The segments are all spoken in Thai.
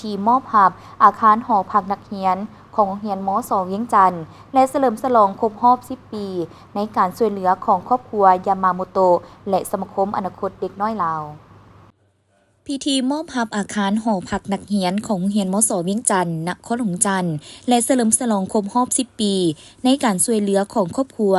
ที่มอบหับอาคารหอพักนักเรียนของโรงเรียนมส.เวียงจันทน์และเฉลิมฉลองครบรอบ 10 ปีในการช่วยเหลือของครอบครัวยามาโมโตะและสมาคมอนาคตเด็กน้อยลาวพิธีมอบหับอาคารหอพักนักเรียนของโรงเรียนมส.เวียงจันทน์นครหลวงจันทน์และเฉลิมฉลองครบรอบ 10 ปีในการช่วยเหลือของครอบครัว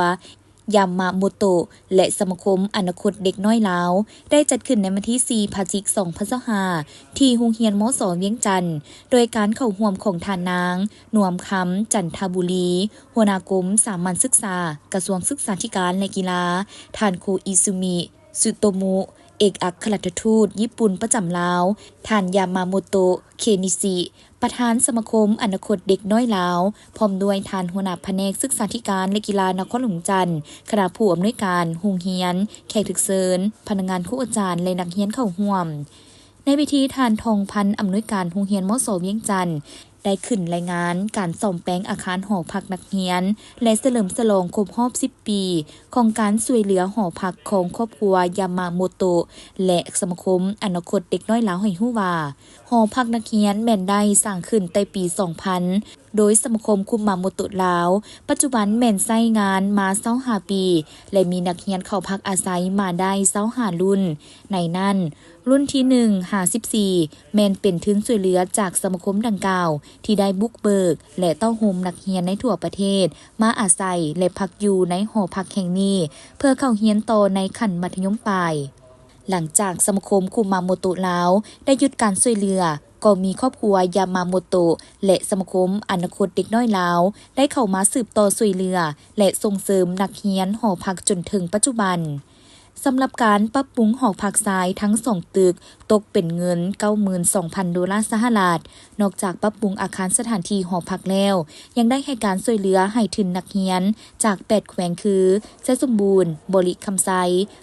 ยามาโมโตะและสมาคมอนาคตเด็กน้อยลาวได้จัดขึ้นในวันที่ 4 พฤศจิกายน 2025 ที่โรงเรียนมส.เวียงจันทน์โดยการเข้าร่วมของท่านนางนวมคำจันทบุรีหัวหน้ากรมสามัญศึกษากระทรวงศึกษาธิการและกีฬาท่านโคอิซุมิสุโตมุเอกอัครราชทูตญี่ปุ่นประจำลาวท่านยามาโมโตะเคนิซิประธานสมาคมอนาคตเด็กน้อยลาวพร้อมด้วยท่านหัวหน้าแผนกศึกษาธิการและกีฬานครหลวงจันทน์คณะผู้อำนวยการโรงเรียนแขกถึกเชิญพนักงานครูอาจารย์และนักเรียนเข้าร่วมในพิธีท่านทองพันธ์อำนวยการโรงเรียนมส.เวียงจันทน์ได้ขึ้นรายงานการซ่อมแปลงอาคารหอพักนักเรียนและเฉลิมฉลองครบรอบ 10 ปีของการช่วยเหลือหอพักของครอบครัวยามาโมโตะและสมาคมอนาคตเด็กน้อยลาวให้ฮู้ว่าหอพักนักเรียนแม่นได้สร้างขึ้นในปี 2000 โดยสมาคมคุมาโมโตะลาวปัจจุบันแม่นใช้งานมา25 ปีและมีนักเรียนเข้าพักอาศัยมาได้25 รุ่นในนั้นรุ่นที่1 54แม่นเป็นทุนช่วยเหลือจากสมาคมดังกล่าวที่ได้บุกเบิกและต้องโฮมนักเรียนในทั่วประเทศมาอาศัยและพักอยู่ในหอพักแห่งนี้เพื่อเข้าเรียนต่อในขั้นมัธยมปลายหลังจากสมาคมคุมาโมโตะลาวได้หยุดการช่วยเหลือก็มีครอบครัวยามาโมโตะและสมาคมอนาคตเด็กน้อยลาวได้เข้ามาสืบต่อช่วยเหลือและส่งเสริมนักเรียนหอพักจนถึงปัจจุบันสำหรับการปรับปรุงหอพักทรายทั้ง2ตึกตกเป็นเงิน 92,000 ดอลลาร์สหรัฐนอกจากปรับปรุงอาคารสถานที่หอพักแล้วยังได้ให้การช่วยเหลือให้ถึงนักเรียนจาก8แขวงคือไชยสมบูรณ์บริคำไซ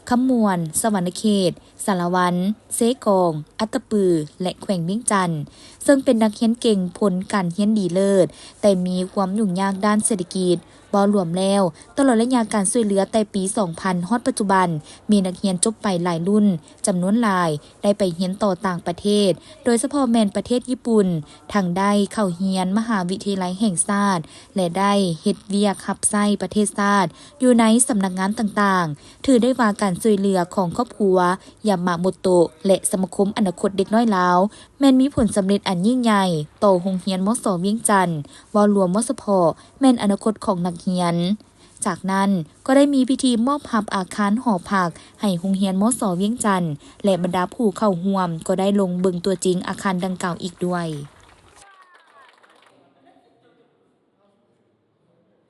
คำมวน สวรรณเขตสารวันเซกองอัตตปือและแขวงเวียงจันทน์ซึ่งเป็นนักเรียนเก่งผลการเรียนดีเลิศแต่มีความยุ่งยากด้านเศรษฐกิจบ่รวมแล้วตลอดระยะการช่วยเหลือแต่ปี 2000 ฮอดปัจจุบันมีนักเรียนจบไปหลายรุ่นจำนวนหลายได้ไปเรียนต่อต่างประเทศโดยเฉพาะแม่นประเทศญี่ปุ่นทั้งได้เข้าเรียนมหาวิทยาลัยแห่งชาติและได้เฮ็ดเวียกรับใช้ประเทศชาติอยู่ในสำนักงานต่างๆถือได้ว่าการช่วยเหลือของครอบครัวยามาโมโตะและสมาคมอนาคตเด็กน้อยลาวแม้นมีผลสำเร็จอันยิ่งใหญ่ต่อโรงเรียนมส.เวียงจันทน์บ่รวมมสพ.แม่นอนาคตของนักเรียนจากนั้นก็ได้มีพิธีมอบหับอาคารหอพักให้โรงเรียนมส.เวียงจันทน์และบรรดาผู้เข้าร่วมก็ได้ลงเบิ่งตัวจริงอาคารดังกล่าวอีกด้วย